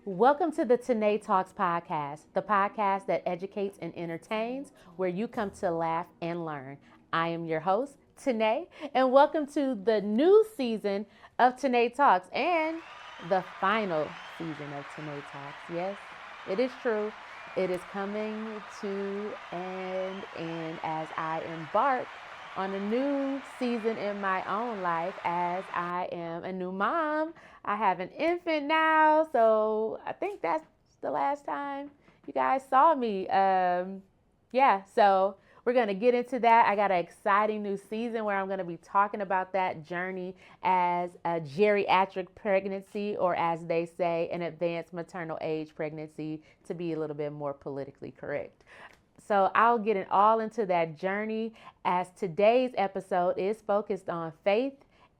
Welcome to the Tynee Talks podcast, the podcast that educates and entertains, where you come to laugh and learn. I am your host, Tynee, and welcome to the new season of Tynee Talks and the final season of Tynee Talks. Yes, it is true. It is coming to an end as I embark on a new season in my own life as I am a new mom. I have an infant now, so I think that's the last time you guys saw me. So we're going to get into that. I got an exciting new season where I'm going to be talking about that journey as a geriatric pregnancy, or as they say, an advanced maternal age pregnancy, to be a little bit more politically correct. So I'll get it all into that journey, as today's episode is focused on faith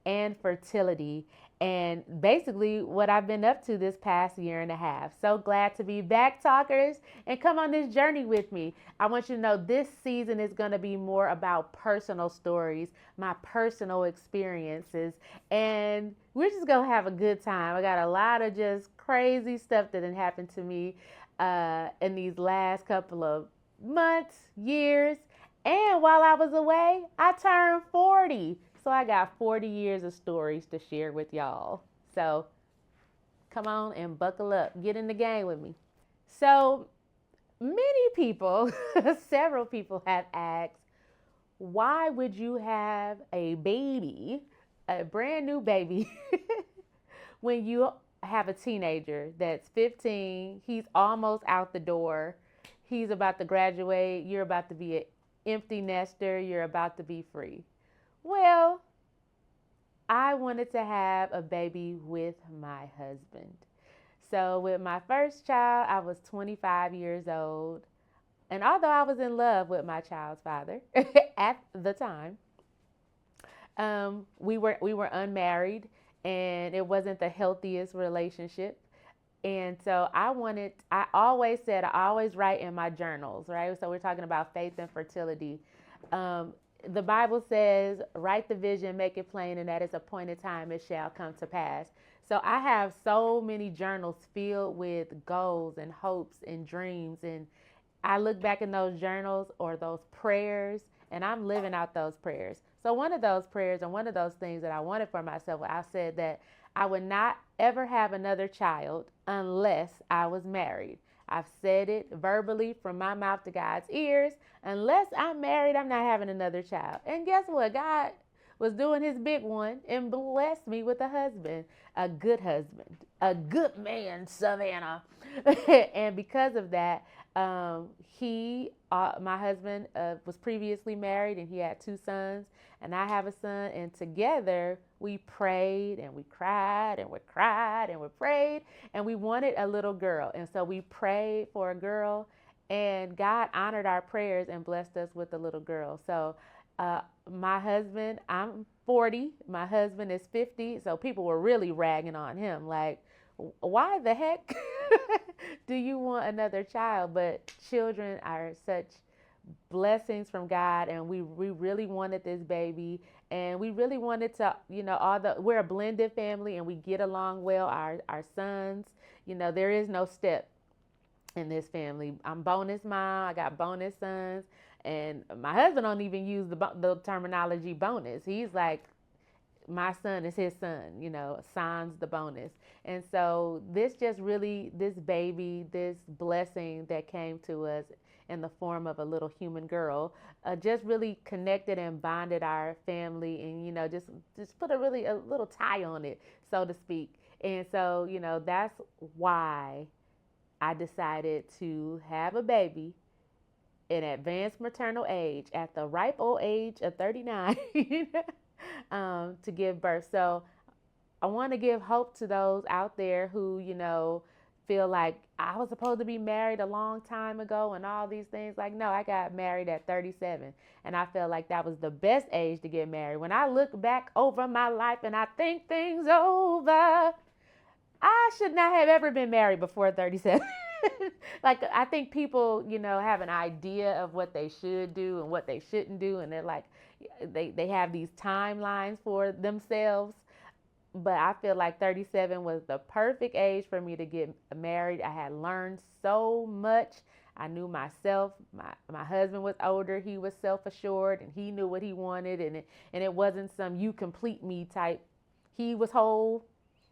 and fertility and basically what I've been up to this past year and a half. So glad to be back, talkers, and come on this journey with me. I want you to know this season is going to be more about personal stories, my personal experiences, and we're just going to have a good time. I got a lot of just crazy stuff that had happened to me in these last couple of months, years, and while I was away, I turned 40. So I got 40 years of stories to share with y'all. So come on and buckle up. Get in the game with me. So many people, several people have asked, why would you have a baby, a brand new baby, when you have a teenager that's 15, he's almost out the door, he's about to graduate, you're about to be an empty nester, you're about to be free? Well, I wanted to have a baby with my husband. So with my first child, I was 25 years old. And although I was in love with my child's father at the time, we were unmarried, and it wasn't the healthiest relationship. And so I always write in my journals, right? So we're talking about faith and fertility. The Bible says, write the vision, make it plain, and at its appointed time it shall come to pass. So I have so many journals filled with goals and hopes and dreams. And I look back in those journals or those prayers, and I'm living out those prayers. So one of those prayers and one of those things that I wanted for myself, I said that I would not ever have another child unless I was married. I've said it verbally from my mouth to God's ears. Unless I'm married, I'm not having another child. And guess what? God was doing his big one and blessed me with a good man, Savannah. And because of that, my husband was previously married, and he had two sons, and I have a son. And together we prayed and we cried and we cried and we prayed, and we wanted a little girl. And so we prayed for a girl, and God honored our prayers and blessed us with a little girl. So my husband, I'm 40, my husband is 50. So people were really ragging on him, like, why the heck do you want another child? But children are such blessings from God, and we really wanted this baby, and we really wanted to, we're a blended family and we get along well. Our sons, there is no step in this family. I'm bonus mom, I got bonus sons, and my husband don't even use the terminology bonus. He's like, my son is his son, sans the bonus. And so this baby, this blessing that came to us in the form of a little human girl, just really connected and bonded our family, and, just put a little tie on it, so to speak. And so, that's why I decided to have a baby in advanced maternal age at the ripe old age of 39. To give birth. So I want to give hope to those out there who, feel like I was supposed to be married a long time ago and all these things. Like, no, I got married at 37, and I felt like that was the best age to get married. When I look back over my life and I think things over, I should not have ever been married before 37. Like, I think people, have an idea of what they should do and what they shouldn't do. And they're like, they have these timelines for themselves. but I feel like 37 was the perfect age for me to get married. I had learned so much. I knew myself. My husband was older. He was self-assured and he knew what he wanted. And it wasn't some you complete me type. He was whole.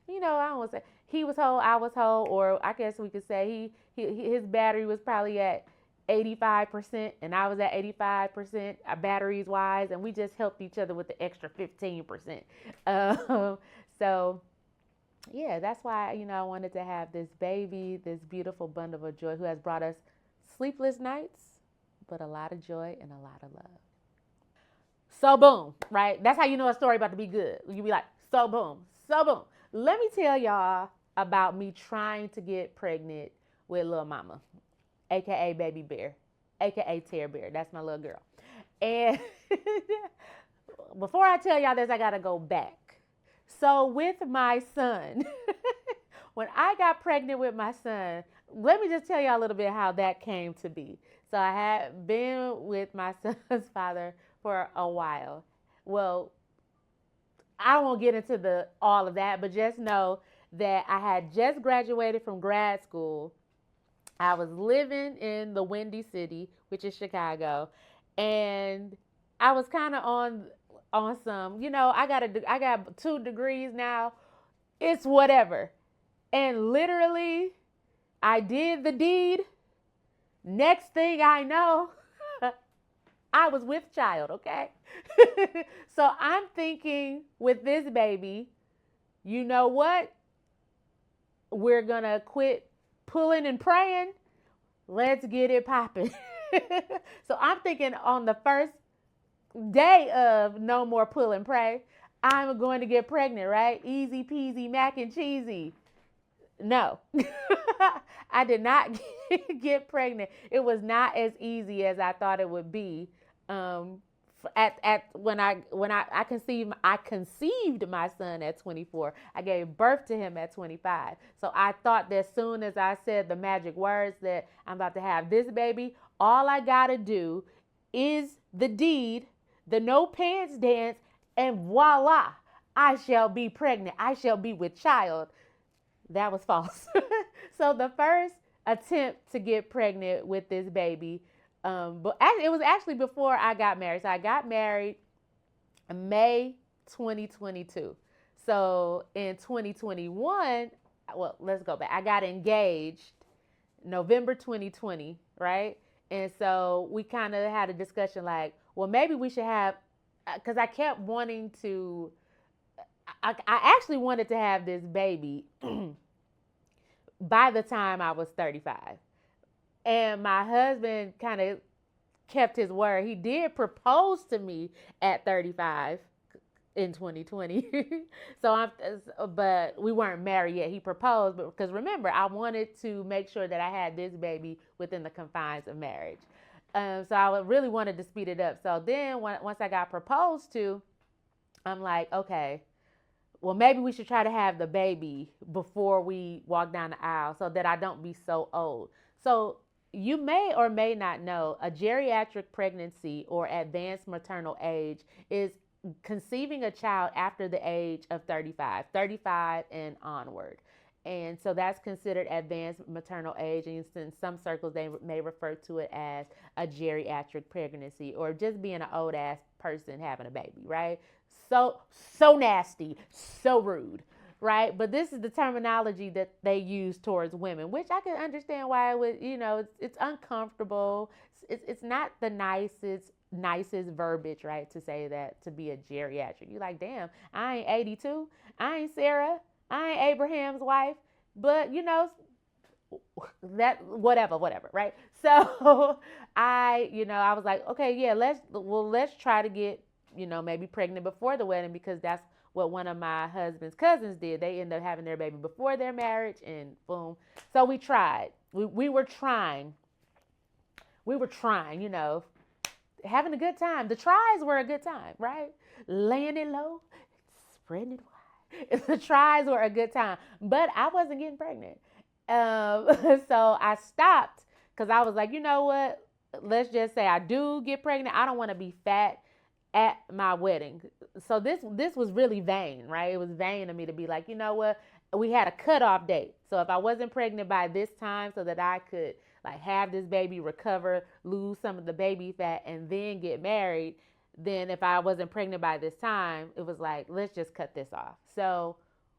I don't want to say he was whole, I was whole, or I guess we could say his battery was probably at 85% and I was at 85% batteries wise, and we just helped each other with the extra 15%. So yeah, that's why I wanted to have this baby, this beautiful bundle of joy who has brought us sleepless nights, but a lot of joy and a lot of love. So boom, right? That's how you know a story about to be good. You be like, so boom, so boom. Let me tell y'all about me trying to get pregnant with little mama, aka baby bear, aka tear bear. That's my little girl. And before I tell y'all this, I gotta go back. So with my son, when I got pregnant with my son, let me just tell y'all a little bit how that came to be. So I had been with my son's father for a while. Well, I won't get into all of that, but just know that I had just graduated from grad school. I was living in the Windy City, which is Chicago, and I was kind of on some, I got 2 degrees now. It's whatever. And literally, I did the deed. Next thing I know, I was with child, okay? So I'm thinking with this baby, you know what? We're going to quit pulling and praying. Let's get it popping. So I'm thinking on the first day of no more pull and pray, I'm going to get pregnant, right? Easy peasy, mac and cheesy. No, I did not get pregnant. It was not as easy as I thought it would be. When I conceived my son at 24. I gave birth to him at 25. So I thought that as soon as I said the magic words that I'm about to have this baby, all I gotta do is the deed, the no pants dance, and voila, I shall be pregnant. I shall be with child. That was false. So the first attempt to get pregnant with this baby, but it was actually before I got married. So I got married in May 2022. So in 2021, well, let's go back. I got engaged November 2020, right? And so we kind of had a discussion like, well, maybe we should have, because I kept wanting to, I actually wanted to have this baby by the time I was 35. And my husband kind of kept his word. He did propose to me at 35 in 2020. But we weren't married yet. He proposed, but because remember, I wanted to make sure that I had this baby within the confines of marriage. So I really wanted to speed it up. So then once I got proposed to, I'm like, okay, well, maybe we should try to have the baby before we walk down the aisle so that I don't be so old. So you may or may not know a geriatric pregnancy or advanced maternal age is conceiving a child after the age of 35 and onward. And so that's considered advanced maternal age. And in some circles, they may refer to it as a geriatric pregnancy or just being an old ass person having a baby, right? So nasty, so rude, right? But this is the terminology that they use towards women, which I can understand why it would, it's uncomfortable. It's not the nicest verbiage, right? To say that, to be a geriatric. You're like, damn, I ain't 82. I ain't Sarah. I ain't Abraham's wife, but that whatever, right? So I was like, okay, yeah, let's try to get, maybe pregnant before the wedding, because that's what one of my husband's cousins did. They ended up having their baby before their marriage, and boom. So we tried. We were trying, having a good time. The tries were a good time, right? Laying it low, spreading it wide. The tries were a good time, but I wasn't getting pregnant. So I stopped because I was like, you know what? Let's just say I do get pregnant. I don't want to be fat at my wedding. So this was really vain, right? It was vain of me to be like, you know what? We had a cutoff date. So if I wasn't pregnant by this time so that I could like have this baby recover, lose some of the baby fat, and then get married, then if I wasn't pregnant by this time, it was like, let's just cut this off. So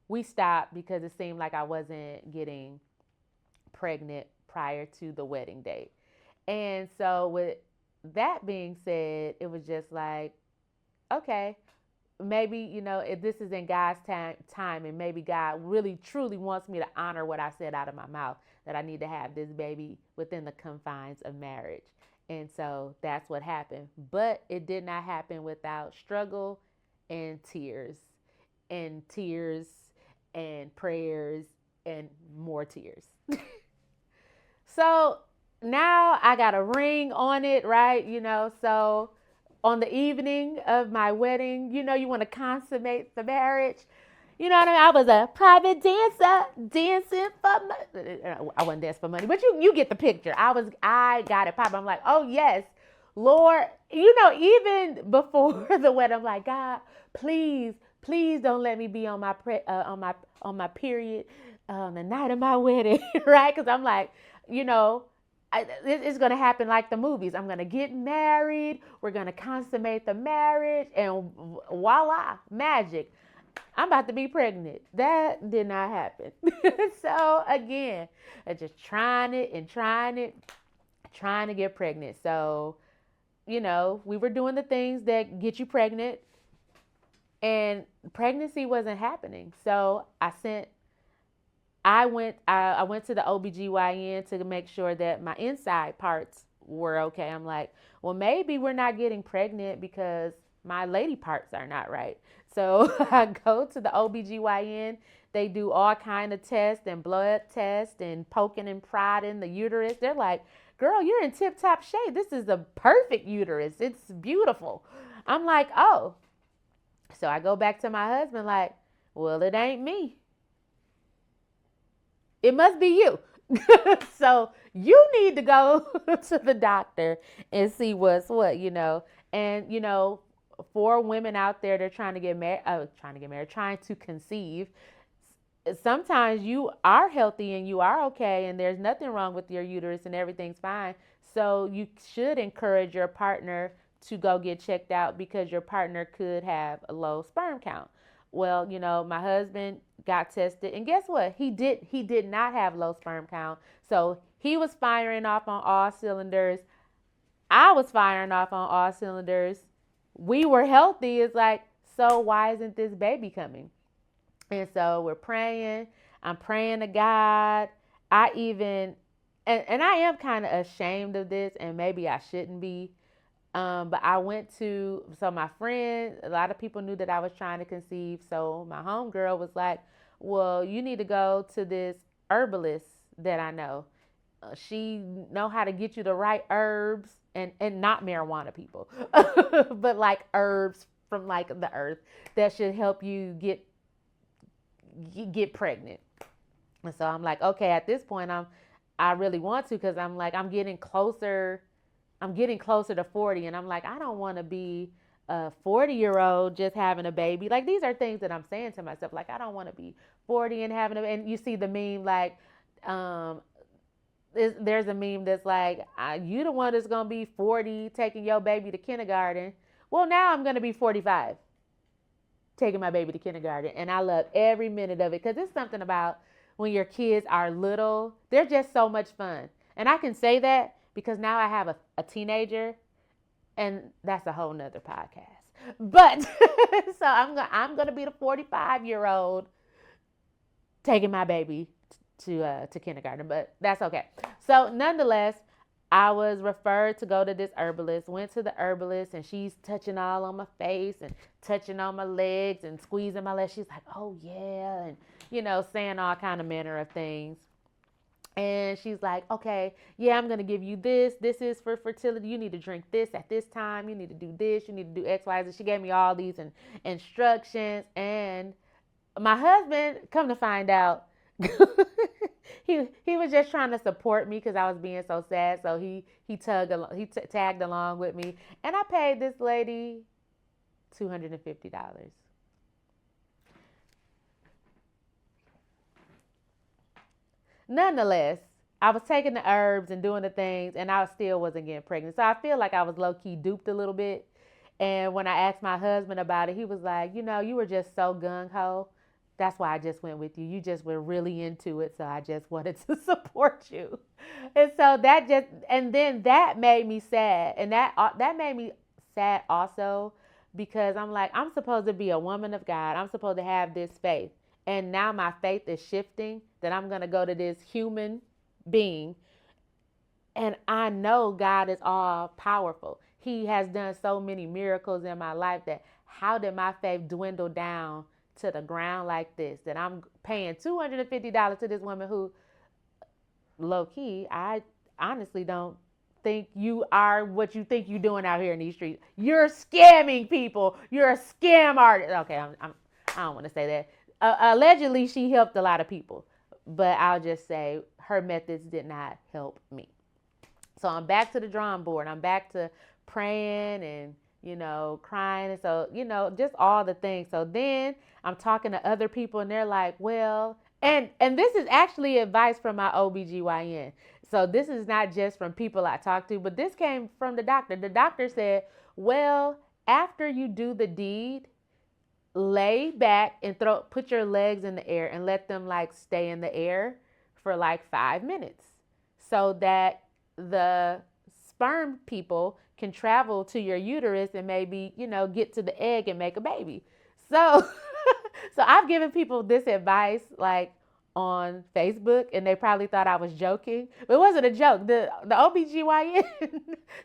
we stopped because it seemed like I wasn't getting pregnant prior to the wedding date. And so with that being said, it was just like, okay, maybe, if this is in God's time and maybe God really truly wants me to honor what I said out of my mouth, that I need to have this baby within the confines of marriage. And so that's what happened. But it did not happen without struggle and tears and prayers and more tears. So now I got a ring on it, right? So on the evening of my wedding, you want to consummate the marriage. You know what I mean? I was a private dancer, dancing for money. I wasn't dancing for money, but you get the picture. I got it popping. I'm like, oh yes, Lord. Even before the wedding, I'm like, God, please don't let me be on my period on the night of my wedding, right? Because I'm like, it's going to happen like the movies. I'm going to get married. We're going to consummate the marriage, and voila, magic. I'm about to be pregnant. That did not happen. So again, just trying to get pregnant. So, we were doing the things that get you pregnant, and pregnancy wasn't happening. So I went to the OBGYN to make sure that my inside parts were okay. I'm like, well, maybe we're not getting pregnant because my lady parts are not right. So I go to the OBGYN. They do all kind of tests and blood tests and poking and prodding the uterus. They're like, girl, you're in tip-top shape. This is a perfect uterus. It's beautiful. I'm like, oh. So I go back to my husband like, well, it ain't me. It must be you. So you need to go to the doctor and see what's what, And, for women out there, they're trying to conceive. Sometimes you are healthy and you are okay and there's nothing wrong with your uterus and everything's fine. So you should encourage your partner to go get checked out because your partner could have a low sperm count. Well, my husband got tested and guess what? He did not have low sperm count. So he was firing off on all cylinders. I was firing off on all cylinders. We were healthy. It's like, so why isn't this baby coming? And so we're praying. I'm praying to God. I am kind of ashamed of this, and maybe I shouldn't be. But I went to, so my friend, a lot of people knew that I was trying to conceive. So my homegirl was like, well, you need to go to this herbalist that I know. She know how to get you the right herbs and not marijuana people, but like herbs from like the earth that should help you get pregnant. And so I'm like, okay, at this point, I really want to, because I'm like, I'm getting closer to 40, and I'm like, I don't want to be a 40-year-old just having a baby. Like, these are things that I'm saying to myself. Like, I don't want to be 40 and having and you see the meme, like, there's a meme that's like, you the one that's going to be 40 taking your baby to kindergarten. Well, now I'm going to be 45 taking my baby to kindergarten. And I love every minute of it, because it's something about when your kids are little, they're just so much fun. And I can say that because now I have a teenager, and that's a whole nother podcast. But so I'm gonna be the 45-year-old taking my baby to kindergarten, but that's okay. So nonetheless, I was referred to go to this herbalist. Went to the herbalist, and she's touching all on my face and touching on my legs and squeezing my legs. She's like, "Oh yeah," and saying all kind of manner of things. And she's like, okay, yeah, I'm going to give you this. This is for fertility. You need to drink this at this time. You need to do this. You need to do X, Y, Z. She gave me all these instructions. And my husband, come to find out, he was just trying to support me because I was being so sad. So he tagged along with me. And I paid this lady $250. Nonetheless, I was taking the herbs and doing the things, and I still wasn't getting pregnant. So I feel like I was low key duped a little bit. And when I asked my husband about it, he was like, you were just so gung ho. That's why I just went with you. You just were really into it, so I just wanted to support you. And so and then that made me sad, and that made me sad also because I'm like, I'm supposed to be a woman of God. I'm supposed to have this faith, and now my faith is shifting. That I'm gonna go to this human being, and I know God is all powerful. He has done so many miracles in my life that how did my faith dwindle down to the ground like this? That I'm paying $250 to this woman who, low key, I honestly don't think you are what you think you're doing out here in these streets. You're scamming people. You're a scam artist. Okay, I don't want to say that. Allegedly, she helped a lot of people, but I'll just say her methods did not help me. So I'm back to the drawing board. I'm back to praying and, crying. And so, just all the things. So then I'm talking to other people and they're like, well, and this is actually advice from my OBGYN. So this is not just from people I talk to, but this came from the doctor. The doctor said, well, after you do the deed, lay back and put your legs in the air and let them like stay in the air for like 5 minutes so that the sperm people can travel to your uterus and maybe, get to the egg and make a baby. So, so I've given people this advice like on Facebook and they probably thought I was joking, but it wasn't a joke. The OBGYN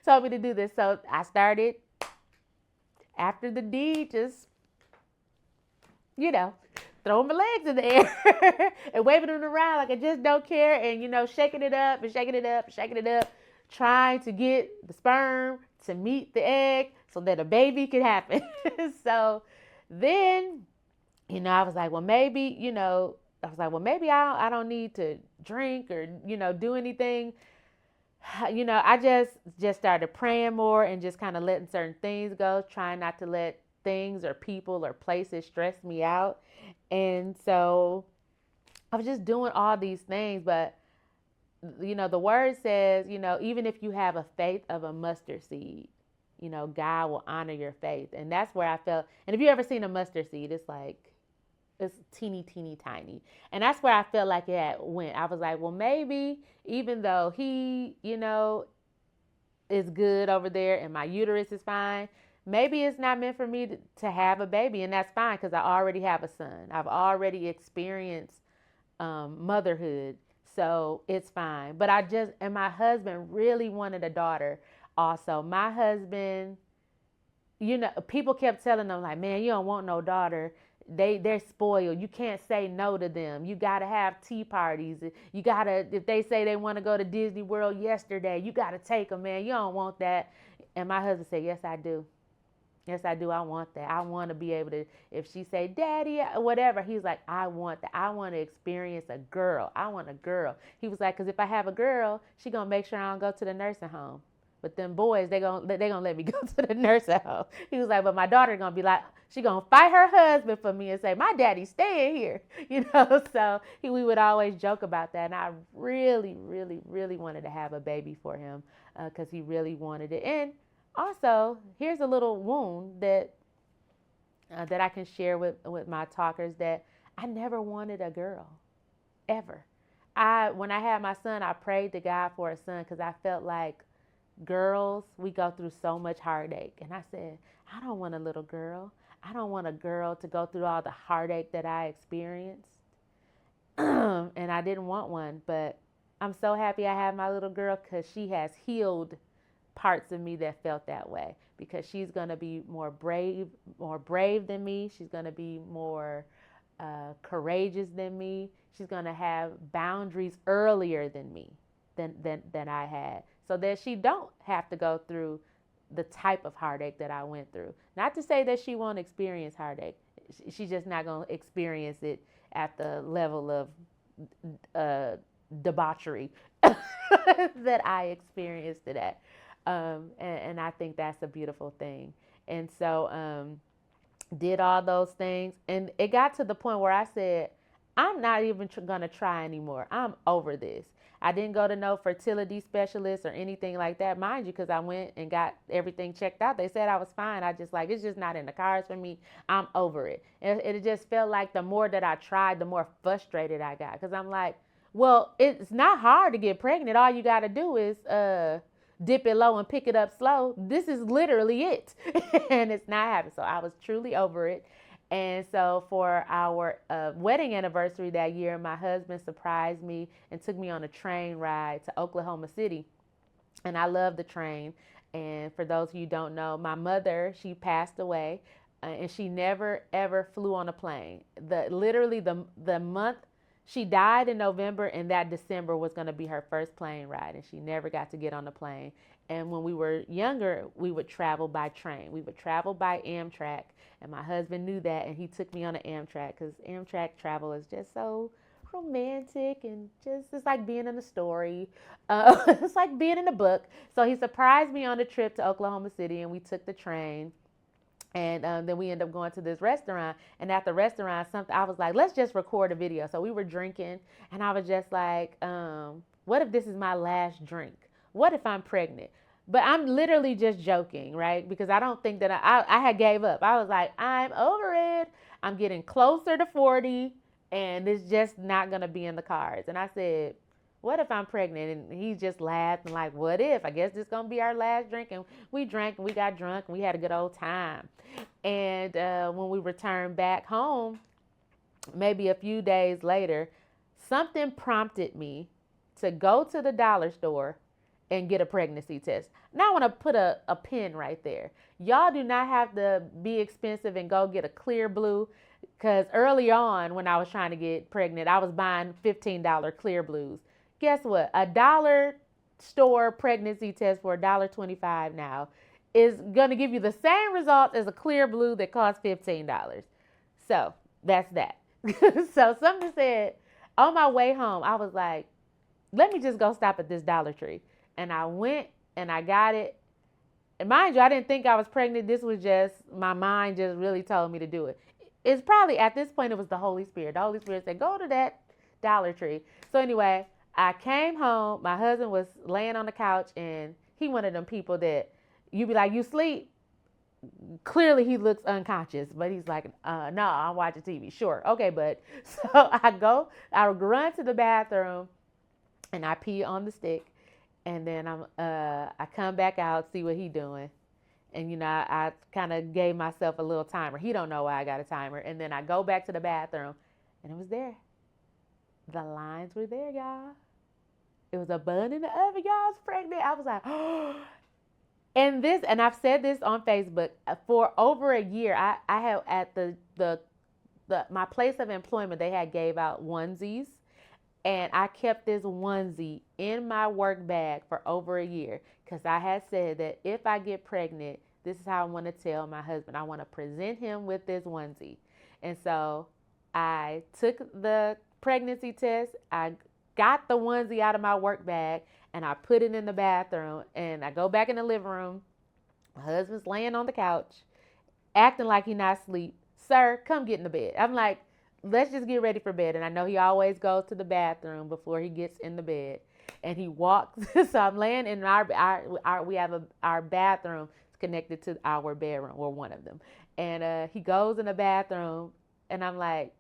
told me to do this. So I started after the deed, just, throwing my legs in the air and waving them around like I just don't care and, shaking it up and shaking it up and shaking it up, trying to get the sperm to meet the egg so that a baby could happen. So then, I was like, well, maybe, I don't need to drink or, do anything. I just started praying more and just kind of letting certain things go, trying not to let things or people or places stress me out. And so I was just doing all these things, but the word says, even if you have a faith of a mustard seed, God will honor your faith. And that's where I felt, and if you ever seen a mustard seed, it's teeny, teeny, tiny. And that's where I felt like it went. I was like, well, maybe even though he, is good over there and my uterus is fine, maybe it's not meant for me to have a baby. And that's fine because I already have a son. I've already experienced motherhood. So it's fine. But and my husband really wanted a daughter also. My husband, people kept telling them like, man, you don't want no daughter. They're spoiled. You can't say no to them. You got to have tea parties. If they say they want to go to Disney World yesterday, you got to take them, man. You don't want that. And my husband said, yes, I do. Yes, I do. I want that. I want to be able to, if she say, daddy, whatever, he's like, I want that. I want to experience a girl. I want a girl. He was like, because if I have a girl, she going to make sure I don't go to the nursing home. But them boys, they gonna let me go to the nursing home. He was like, but my daughter going to be like, she going to fight her husband for me and say, my daddy's staying here. So we would always joke about that. And I really, really, really wanted to have a baby for him because he really wanted it. And also, here's a little wound that I can share with my talkers, that I never wanted a girl, ever. When I had my son, I prayed to God for a son because I felt like girls, we go through so much heartache. And I said, I don't want a little girl. I don't want a girl to go through all the heartache that I experienced. And I didn't want one, but I'm so happy I have my little girl because she has healed parts of me that felt that way, because she's going to be more brave than me. She's going to be more courageous than me. She's going to have boundaries earlier than me, than I had, so that she don't have to go through the type of heartache that I went through. Not to say that she won't experience heartache. She's just not going to experience it at the level of debauchery that I experienced it at. And I think that's a beautiful thing. And so did all those things. And it got to the point where I said, I'm not even going to try anymore. I'm over this. I didn't go to no fertility specialist or anything like that, mind you, because I went and got everything checked out. They said I was fine. I just like, it's just not in the cards for me. I'm over it. And it just felt like the more that I tried, the more frustrated I got. Because I'm like, well, it's not hard to get pregnant. All you got to do is dip it low and pick it up slow. This is literally it. And it's not happening. So I was truly over it. And so for our wedding anniversary that year, my husband surprised me and took me on a train ride to Oklahoma City. And I love the train. And for those of you who don't know, my mother, she passed away, and she never ever flew on a plane. The month she died in November, and that December was going to be her first plane ride, and she never got to get on the plane. And when we were younger, we would travel by train. We would travel by Amtrak, and my husband knew that, and he took me on an Amtrak because Amtrak travel is just so romantic and just it's like being in a story. It's like being in a book. So he surprised me on a trip to Oklahoma City, and we took the train. And then we ended up going to this restaurant. And at the restaurant, something I was like, let's just record a video. So we were drinking, and I was just like, what if this is my last drink? What if I'm pregnant? But I'm literally just joking, right? Because I don't think that I had gave up. I was like, I'm over it. I'm getting closer to 40, and it's just not going to be in the cards. And I said, what if I'm pregnant? And he just laughed and like, what if? I guess this is going to be our last drink. And we drank and we got drunk and we had a good old time. And when we returned back home, maybe a few days later, something prompted me to go to the dollar store and get a pregnancy test. Now I want to put a pin right there. Y'all do not have to be expensive and go get a clear blue, because early on when I was trying to get pregnant, I was buying $15 clear blues. Guess what? A dollar store pregnancy test for $1.25 now is going to give you the same results as a clear blue that costs $15. So that's that. So something said on my way home, I was like, let me just go stop at this Dollar Tree. And I went and I got it. And mind you, I didn't think I was pregnant. This was just, my mind just really told me to do it. It's probably, at this point, it was the Holy Spirit. The Holy Spirit said, go to that Dollar Tree. So anyway, I came home. My husband was laying on the couch, and he one of them people that you be like, you sleep? Clearly he looks unconscious, but he's like, no, I'm watching TV. Sure. Okay, bud. So I run to the bathroom, and I pee on the stick. And then I come back out, see what he doing. And, you know, I kind of gave myself a little timer. He don't know why I got a timer. And then I go back to the bathroom, and it was there. The lines were there, y'all. It was a bun in the oven. Y'all was pregnant. I was like, oh. And I've said this on Facebook, for over a year, I have at my place of employment, they had gave out onesies. And I kept this onesie in my work bag for over a year, because I had said that if I get pregnant, this is how I want to tell my husband. I want to present him with this onesie. And so I took the pregnancy test. I got the onesie out of my work bag, and I put it in the bathroom. And I go back in the living room. My husband's laying on the couch, acting like he's not asleep. Sir, come get in the bed. I'm like, let's just get ready for bed. And I know he always goes to the bathroom before he gets in the bed. And he walks. So I'm laying in we have our bathroom connected to our bedroom, or one of them. And he goes in the bathroom, and I'm like,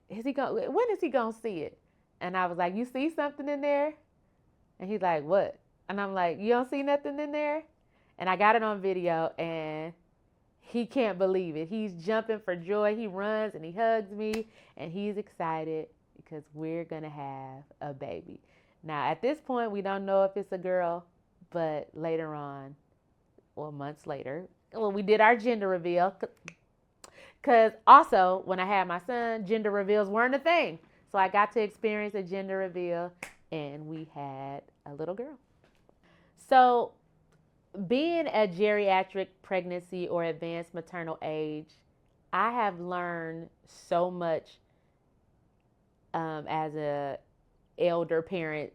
when is he going to see it? And I was like, you see something in there? And he's like, what? And I'm like, you don't see nothing in there? And I got it on video, and he can't believe it. He's jumping for joy. He runs and he hugs me, and he's excited because we're going to have a baby. Now, at this point, we don't know if it's a girl, but later on, well, months later, we did our gender reveal. Because also, when I had my son, gender reveals weren't a thing. So I got to experience a gender reveal, and we had a little girl. So being a geriatric pregnancy or advanced maternal age, I have learned so much as a elder parent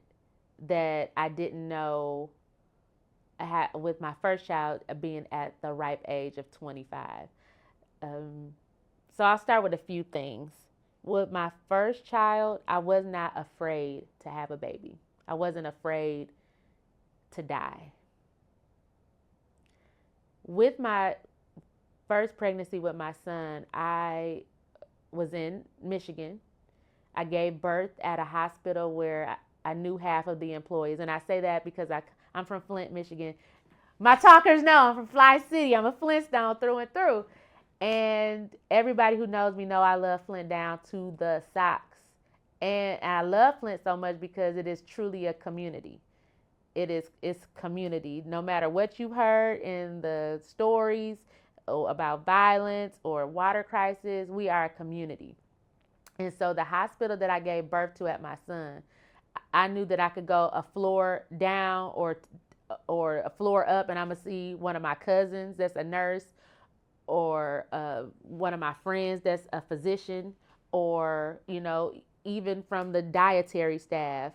that I didn't know with my first child being at the ripe age of 25. So I'll start with a few things. With my first child, I was not afraid to have a baby. I wasn't afraid to die. With my first pregnancy with my son, I was in Michigan. I gave birth at a hospital where I knew half of the employees. And I say that because I'm from Flint, Michigan. My talkers know I'm from Fly City. I'm a Flintstone through and through. And everybody who knows me know I love Flint down to the socks. And I love Flint so much because it is truly a community. It's community. No matter what you've heard in the stories about violence or water crisis, we are a community. And so the hospital that I gave birth to at my son, I knew that I could go a floor down or a floor up, and I'm gonna see one of my cousins that's a nurse, or one of my friends that's a physician, or even from the dietary staff,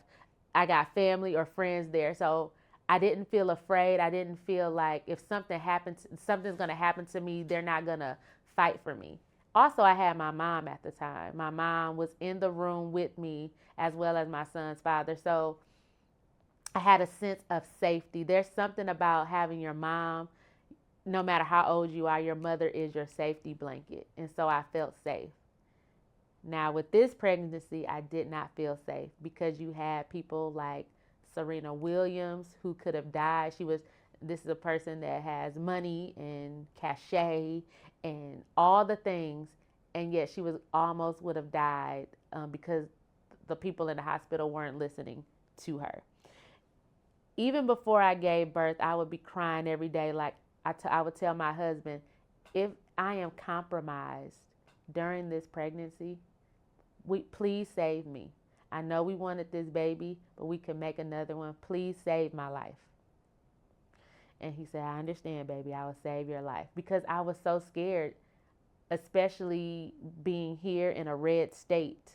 I got family or friends there. So I didn't feel afraid. I didn't feel like if something's gonna happen to me, they're not gonna fight for me. Also, I had my mom at the time. My mom was in the room with me as well as my son's father. So I had a sense of safety. There's something about having your mom, no matter how old you are, your mother is your safety blanket. And so I felt safe. Now, with this pregnancy, I did not feel safe because you had people like Serena Williams who could have died. This is a person that has money and cachet and all the things, and yet she almost would have died because the people in the hospital weren't listening to her. Even before I gave birth, I would be crying every day. Like I would tell my husband, if I am compromised during this pregnancy, please save me. I know we wanted this baby, but we can make another one. Please save my life. And he said, I understand, baby. I will save your life. Because I was so scared, especially being here in a red state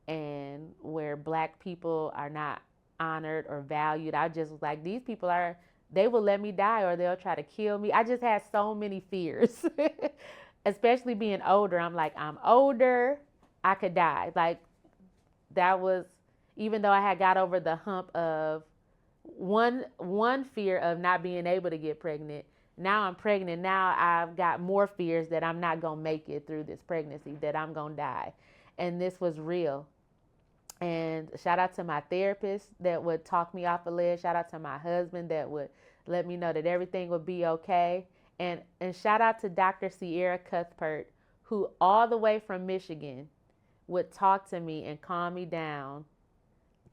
and where Black people are not honored or valued. I just was like, these people they will let me die or they'll try to kill me. I just had so many fears, especially being older. I'm like, I'm older, I could die. Like that was, even though I had got over the hump of one fear of not being able to get pregnant. Now I'm pregnant. Now I've got more fears that I'm not going to make it through this pregnancy, that I'm going to die. And this was real. And shout out to my therapist that would talk me off a ledge. Shout out to my husband that would let me know that everything would be okay. And shout out to Dr. Sierra Cuthbert, who all the way from Michigan would talk to me and calm me down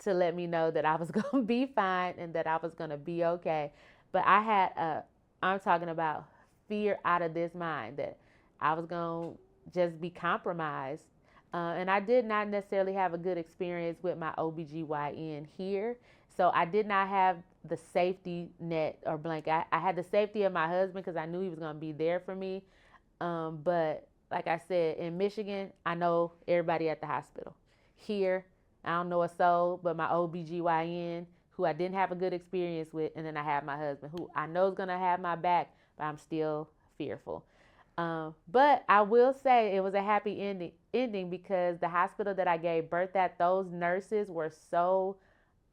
to let me know that I was going to be fine and that I was going to be okay. But I had I'm talking about fear out of this mind that I was going to just be compromised. And I did not necessarily have a good experience with my OBGYN here. So I did not have the safety net or blanket. I had the safety of my husband because I knew he was going to be there for me. But like I said, in Michigan, I know everybody at the hospital. Here, I don't know a soul but my OBGYN, who I didn't have a good experience with. And then I have my husband, who I know is going to have my back, but I'm still fearful. But I will say it was a happy ending because the hospital that I gave birth at, those nurses were so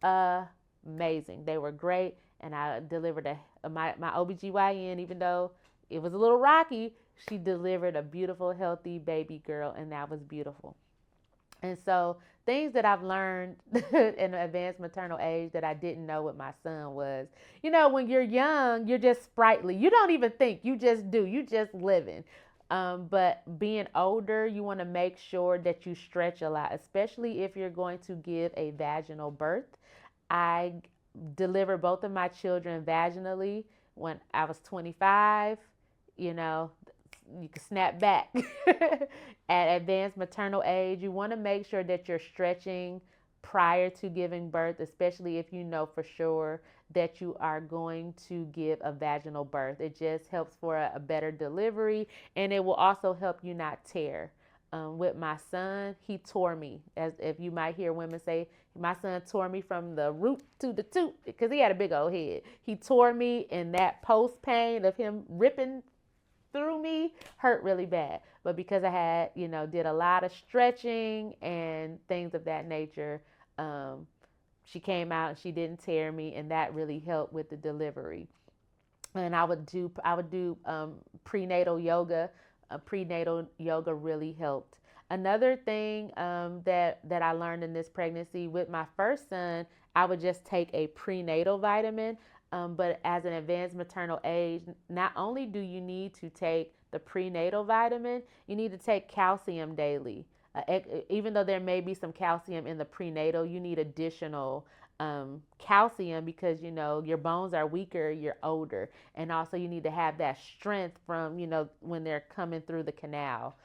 amazing. They were great. And I delivered my OBGYN, even though it was a little rocky, she delivered a beautiful, healthy baby girl. And that was beautiful. And so things that I've learned in Advance Maternal Age that I didn't know with my son was, when you're young, you're just sprightly. You don't even think, you just do. You just living. But being older, you want to make sure that you stretch a lot, especially if you're going to give a vaginal birth. I delivered both of my children vaginally when I was 25. You can snap back. At Advanced Maternal Age, you want to make sure that you're stretching prior to giving birth, especially if you know for sure that you are going to give a vaginal birth. It just helps for a better delivery, and it will also help you not tear. With my son, he tore me. As if you might hear women say, my son tore me from the root to the toot, because he had a big old head. He tore me, in that post pain of him ripping through me hurt really bad. But because I had, did a lot of stretching and things of that nature, she came out and she didn't tear me, and that really helped with the delivery. And I would do prenatal yoga. Prenatal yoga really helped. Another thing that I learned in this pregnancy with my first son, I would just take a prenatal vitamin. But as an advanced maternal age, not only do you need to take the prenatal vitamin, you need to take calcium daily. Even though there may be some calcium in the prenatal, you need additional calcium because your bones are weaker, you're older, and also you need to have that strength from when they're coming through the canal.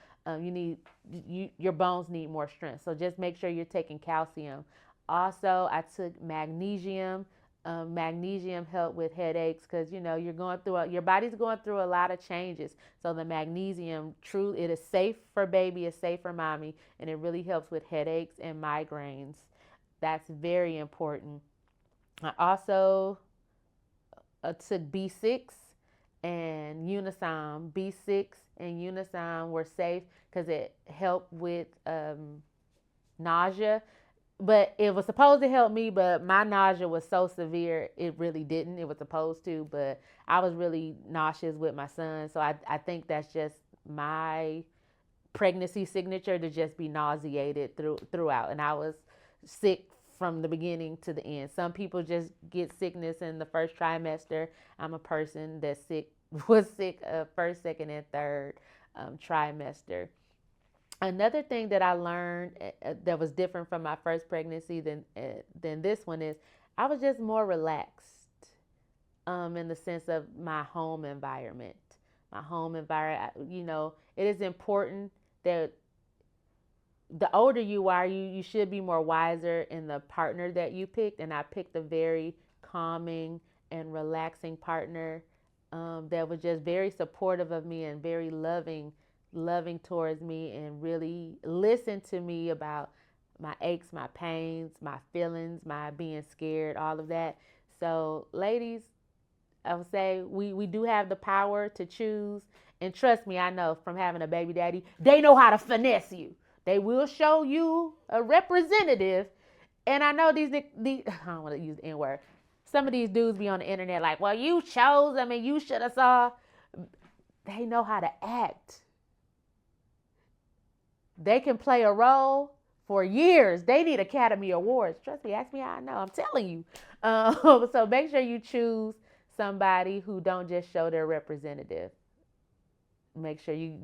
Your bones need more strength, so just make sure you're taking calcium. Also, I took magnesium. Magnesium help with headaches because your body's going through a lot of changes. So the magnesium, it is safe for baby, it's safe for mommy, and it really helps with headaches and migraines. That's very important. I also took B6 and Unisom. B6 and Unisom were safe because it helped with nausea. But it was supposed to help me, but my nausea was so severe, it really didn't. It was supposed to, but I was really nauseous with my son. So I think that's just my pregnancy signature, to just be nauseated throughout. And I was sick from the beginning to the end. Some people just get sickness in the first trimester. I'm a person that was sick first, second, and third trimester. Another thing that I learned that was different from my first pregnancy than this one is I was just more relaxed in the sense of my home environment. My home environment, it is important that the older you are, you should be more wiser in the partner that you picked. And I picked a very calming and relaxing partner that was just very supportive of me and very loving towards me, and really listened to me about my aches, my pains, my feelings, my being scared, all of that. So, ladies, I would say we do have the power to choose. And trust me, I know from having a baby daddy, they know how to finesse you. They will show you a representative. And I know these I don't want to use the N word. Some of these dudes be on the internet like, well, you chose, you should have saw. They know how to act. They can play a role for years. They need Academy Awards. Trust me, ask me how I know. I'm telling you. So make sure you choose somebody who don't just show their representative. Make sure you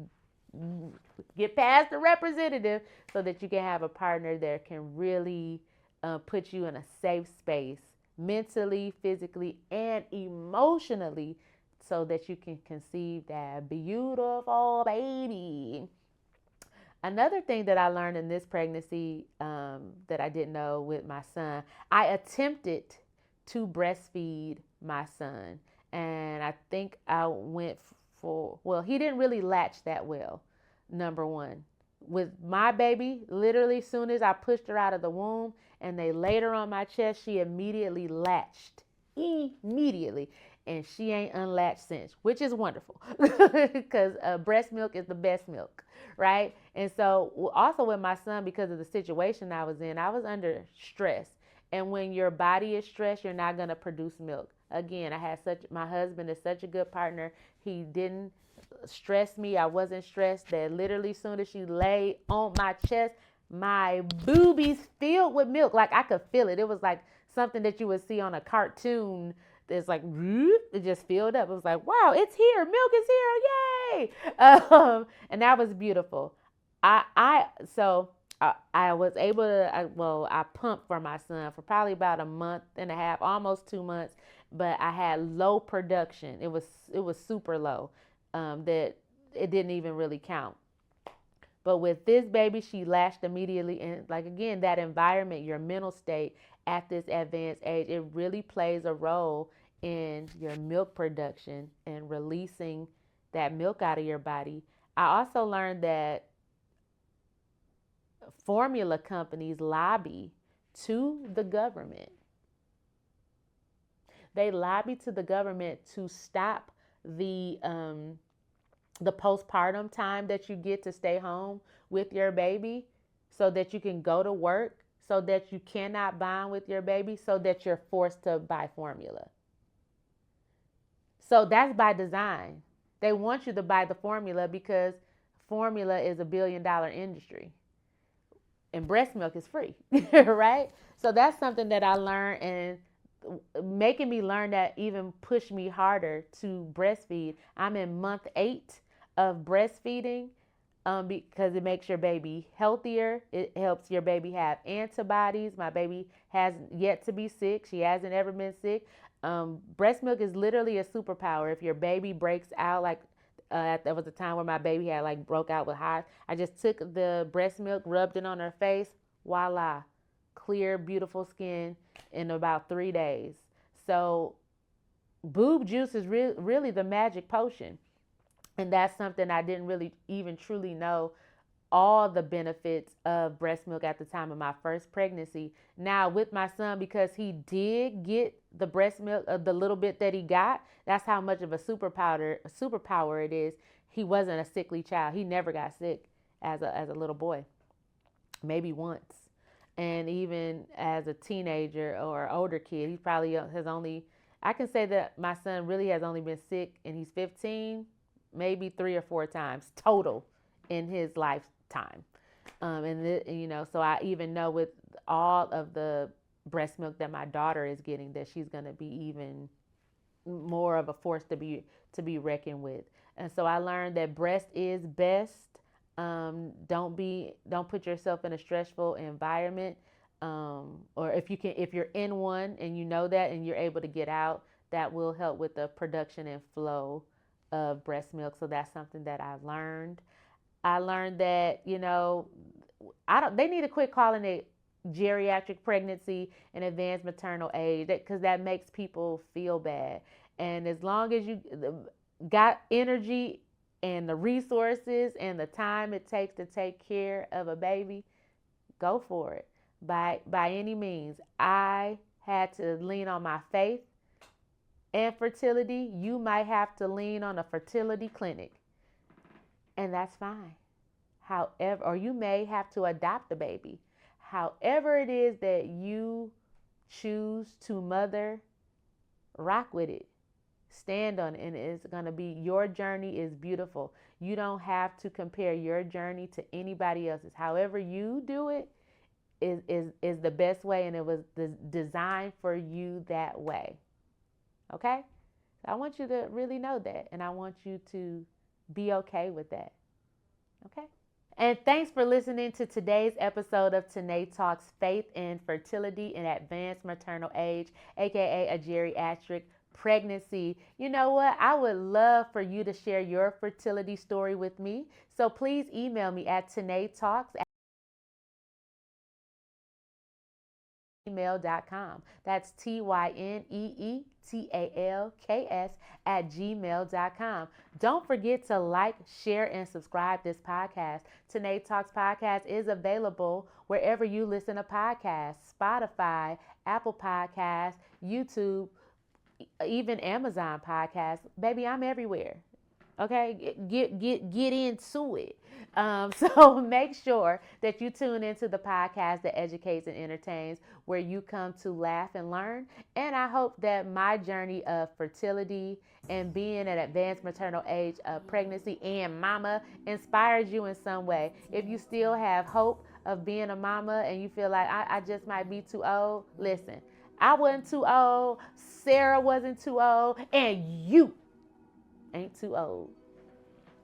get past the representative so that you can have a partner that can really put you in a safe space, mentally, physically, and emotionally, so that you can conceive that beautiful baby. Another thing that I learned in this pregnancy that I didn't know with my son, I attempted to breastfeed my son. And I think I went he didn't really latch that well, number one. With my baby, literally as soon as I pushed her out of the womb and they laid her on my chest, she immediately latched. Immediately. And she ain't unlatched since, which is wonderful because breast milk is the best milk, right? And so also with my son, because of the situation I was in, I was under stress. And when your body is stressed, you're not going to produce milk. Again, my husband is such a good partner. He didn't stress me. I wasn't stressed. That literally as soon as she lay on my chest, my boobies filled with milk. Like I could feel it. It was like something that you would see on a cartoon. It's like, it just filled up. It was like, wow, it's here. Milk is here. Yay. And that was beautiful. I was able to, I pumped for my son for probably about a month and a half, almost 2 months, but I had low production. It was super low, that it didn't even really count. But with this baby, she latched immediately. And like, again, that environment, your mental state at this advanced age, it really plays a role in your milk production and releasing that milk out of your body. I also learned that formula companies lobby to the government. They lobby to the government to stop the the postpartum time that you get to stay home with your baby so that you can go to work, so that you cannot bond with your baby, so that you're forced to buy formula. So that's by design. They want you to buy the formula because formula is a $1 billion industry and breast milk is free, right? So that's something that I learned, and making me learn that even pushed me harder to breastfeed. I'm in month 8 of breastfeeding, because it makes your baby healthier. It helps your baby have antibodies. My baby has yet to be sick. She hasn't ever been sick. Breast milk is literally a superpower. If your baby breaks out, like there was a time where my baby had like broke out with hives. I just took the breast milk, rubbed it on her face, voila, clear, beautiful skin in about 3 days. So boob juice is really the magic potion. And that's something I didn't really even truly know all the benefits of breast milk at the time of my first pregnancy. Now with my son, because he did get the breast milk of the little bit that he got, that's how much of a superpower it is. He wasn't a sickly child. He never got sick as a little boy, maybe once. And even as a teenager or older kid, he probably has only, I can say that my son really has only been sick, and he's 15, maybe 3 or 4 times total in his lifetime. So I even know with all of the breast milk that my daughter is getting, that she's going to be even more of a force to be reckoned with. And so I learned that breast is best. Don't put yourself in a stressful environment. Or if you're in one and you know that and you're able to get out, that will help with the production and flow of breast milk. So that's something that I learned. I learned that, they need to quit calling it geriatric pregnancy and advanced maternal age, because that makes people feel bad. And as long as you got energy and the resources and the time it takes to take care of a baby, go for it by any means. I had to lean on my faith and fertility. You might have to lean on a fertility clinic, and that's fine. However, or you may have to adopt a baby. However it is that you choose to mother, rock with it. Stand on it, and it's going to be, your journey is beautiful. You don't have to compare your journey to anybody else's. However you do it is the best way, and it was designed for you that way. Okay? So I want you to really know that, and I want you to be okay with that. Okay? And thanks for listening to today's episode of Tynee Talks Faith and Fertility in Advance Maternal Age, aka a geriatric pregnancy. You know what? I would love for you to share your fertility story with me. So please email me at tyneetalks@gmail.com. That's TYNEETALKS@gmail.com. Don't forget to like, share, and subscribe this podcast. Tynee Talks Podcast is available wherever you listen to podcasts: Spotify, Apple Podcasts, YouTube, even Amazon Podcasts. Baby, I'm everywhere. Okay, get into it. So make sure that you tune into the podcast that educates and entertains, where you come to laugh and learn. And I hope that my journey of fertility and being at advanced maternal age of pregnancy and mama inspires you in some way. If you still have hope of being a mama and you feel like I just might be too old, listen, I wasn't too old, Sarah wasn't too old, and you ain't too old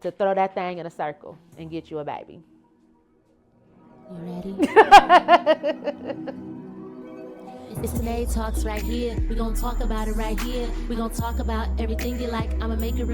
to throw that thing in a circle and get you a baby. You ready? It's Tynee Talks right here. We're going to talk about it right here. We're going to talk about everything you like. I'm going to make it real.